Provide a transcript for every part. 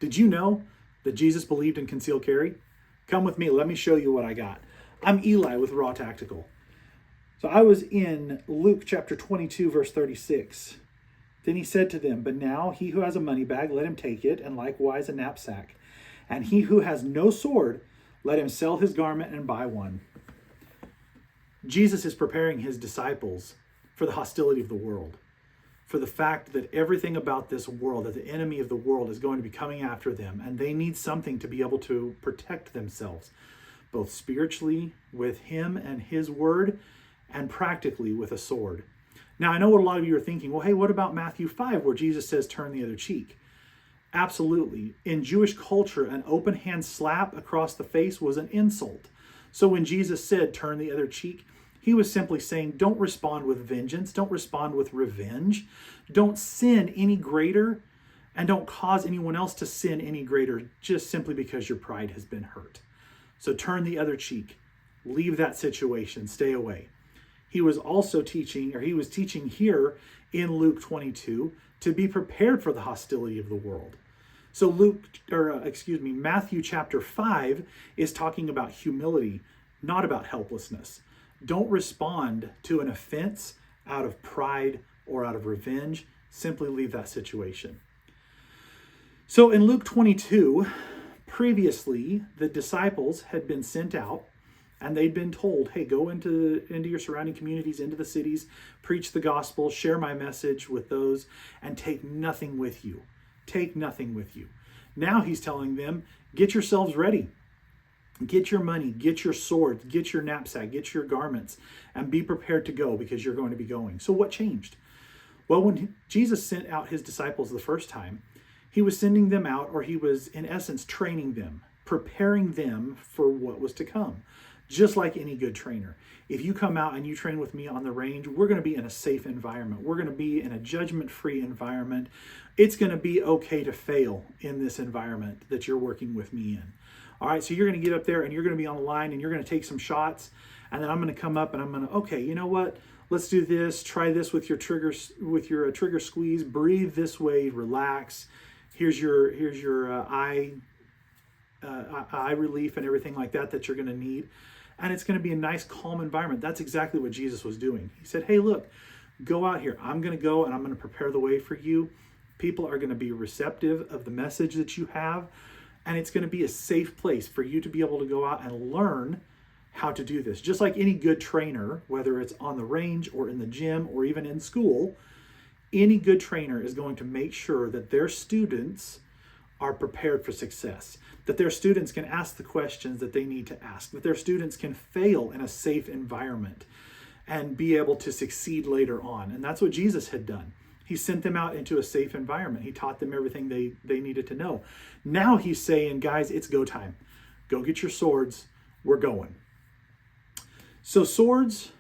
Did you know that Jesus believed in concealed carry? Come with me. Let me show you what I got. I'm Eli with Raw Tactical. So I was in Luke chapter 22, verse 36. Then he said to them, "But now he who has a money bag, let him take it, and likewise a knapsack. And he who has no sword, let him sell his garment and buy one." Jesus is preparing his disciples for the hostility of the world, for the fact that everything about this world, that the enemy of the world is going to be coming after them, and they need something to be able to protect themselves, both spiritually with him and his word, and practically with a sword. Now, I know what a lot of you are thinking, well, hey, what about Matthew 5, where Jesus says, turn the other cheek? Absolutely. In Jewish culture, an open hand slap across the face was an insult. So when Jesus said, turn the other cheek, he was simply saying, don't respond with vengeance, don't respond with revenge, don't sin any greater, and don't cause anyone else to sin any greater just simply because your pride has been hurt. So turn the other cheek, leave that situation, stay away. He was teaching here in Luke 22 to be prepared for the hostility of the world. So Matthew chapter 5 is talking about humility, not about helplessness. Don't respond to an offense out of pride or out of revenge. Simply leave that situation. So in Luke 22, previously, the disciples had been sent out and they'd been told, hey, go into your surrounding communities, into the cities, preach the gospel, share my message with those, and take nothing with you. Take nothing with you. Now he's telling them, get yourselves ready. Get your money, get your swords, get your knapsack, get your garments, and be prepared to go because you're going to be going. So what changed? Well, when Jesus sent out his disciples the first time, he was sending them out, or he was, in essence, training them, preparing them for what was to come. Just like any good trainer. If you come out and you train with me on the range, we're going to be in a safe environment. We're going to be in a judgment-free environment. It's going to be okay to fail in this environment that you're working with me in. All right, so you're going to get up there and you're going to be on the line and you're going to take some shots, and then I'm going to come up and I'm going to, okay, you know what? Let's do this. Try this with your trigger squeeze. Breathe this way. Relax. Here's your eye relief and everything like that you're going to need. And it's going to be a nice, calm environment. That's exactly what Jesus was doing. He said, hey, look, go out here. I'm going to go and I'm going to prepare the way for you. People are going to be receptive of the message that you have. And it's going to be a safe place for you to be able to go out and learn how to do this. Just like any good trainer, whether it's on the range or in the gym or even in school, any good trainer is going to make sure that their students are prepared for success, that their students can ask the questions that they need to ask, that their students can fail in a safe environment and be able to succeed later on. And that's what Jesus had done. He sent them out into a safe environment. He taught them everything they needed to know. Now he's saying, guys, it's go time. Go get your swords. We're going. So swords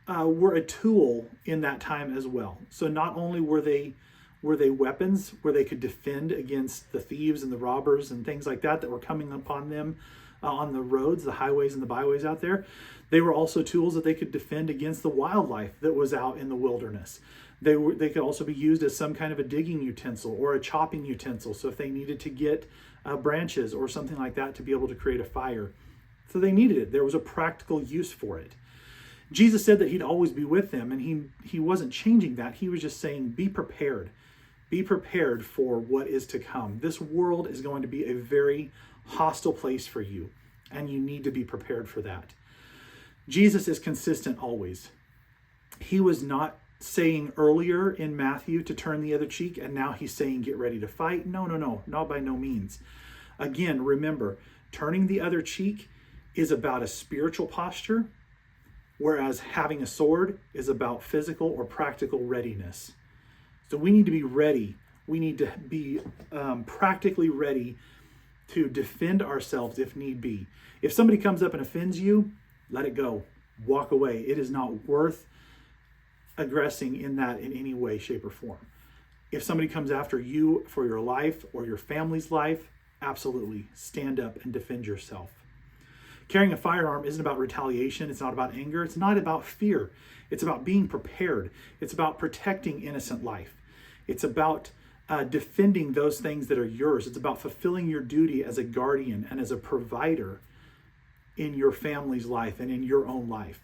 were a tool in that time as well. So not only were they weapons where they could defend against the thieves and the robbers and things like that were coming upon them on the roads, the highways and the byways out there. They were also tools that they could defend against the wildlife that was out in the wilderness. They could also be used as some kind of a digging utensil or a chopping utensil. So if they needed to get branches or something like that to be able to create a fire. So they needed it. There was a practical use for it. Jesus said that he'd always be with them, and he wasn't changing that. He was just saying, be prepared. Be prepared for what is to come. This world is going to be a very hostile place for you, and you need to be prepared for that. Jesus is consistent always. He was not saying earlier in Matthew to turn the other cheek, and now he's saying get ready to fight. No, not by no means. Again, remember, turning the other cheek is about a spiritual posture, whereas having a sword is about physical or practical readiness. So we need to be ready. We need to be practically ready to defend ourselves if need be. If somebody comes up and offends you, let it go. Walk away. It is not worth aggressing in that in any way, shape, or form. If somebody comes after you for your life or your family's life, absolutely stand up and defend yourself. Carrying a firearm isn't about retaliation. It's not about anger. It's not about fear. It's about being prepared. It's about protecting innocent life. It's about defending those things that are yours. It's about fulfilling your duty as a guardian and as a provider in your family's life and in your own life.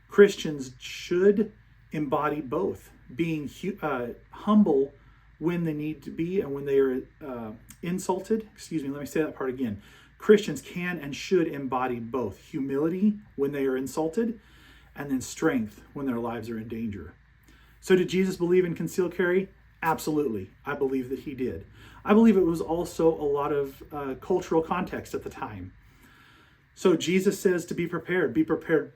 Christians should embody both, being humble when they need to be and when they are insulted. Excuse me, let me say that part again. Christians can and should embody both humility when they are insulted and then strength when their lives are in danger. So did Jesus believe in concealed carry? Absolutely. I believe that he did. I believe it was also a lot of cultural context at the time. So Jesus says to be prepared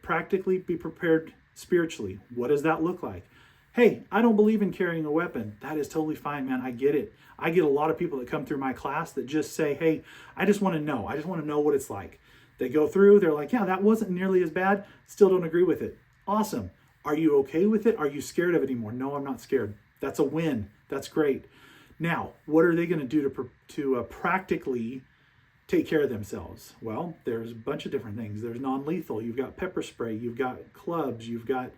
practically, be prepared spiritually. What does that look like? Hey, I don't believe in carrying a weapon. That is totally fine, man. I get it. I get a lot of people that come through my class that just say, hey, I just want to know. I just want to know what it's like. They go through, they're like, yeah, that wasn't nearly as bad. Still don't agree with it. Awesome. Are you okay with it? Are you scared of it anymore? No, I'm not scared. That's a win. That's great. Now, what are they going to do to practically take care of themselves? Well, there's a bunch of different things. There's non-lethal. You've got pepper spray. You've got clubs. You've got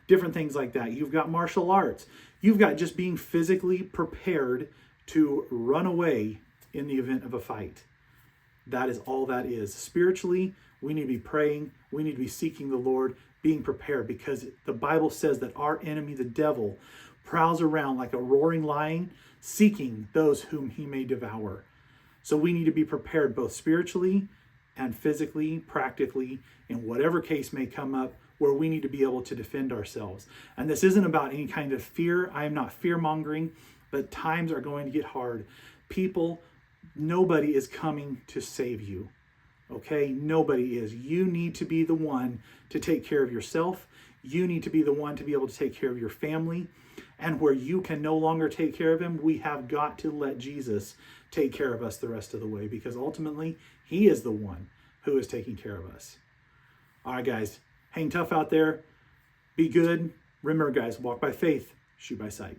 different things like that. You've got martial arts. You've got just being physically prepared to run away in the event of a fight. That is all that is. Spiritually, we need to be praying. We need to be seeking the Lord, being prepared, because the Bible says that our enemy, the devil, prowls around like a roaring lion, seeking those whom he may devour. So we need to be prepared both spiritually and physically, practically, in whatever case may come up where we need to be able to defend ourselves. And this isn't about any kind of fear. I am not fear-mongering, but times are going to get hard. Nobody is coming to save you. Okay? Nobody is. You need to be the one to take care of yourself. You need to be the one to be able to take care of your family. And where you can no longer take care of him, we have got to let Jesus take care of us the rest of the way, because ultimately he is the one who is taking care of us. All right, guys, hang tough out there. Be good. Remember, guys, walk by faith, shoot by sight.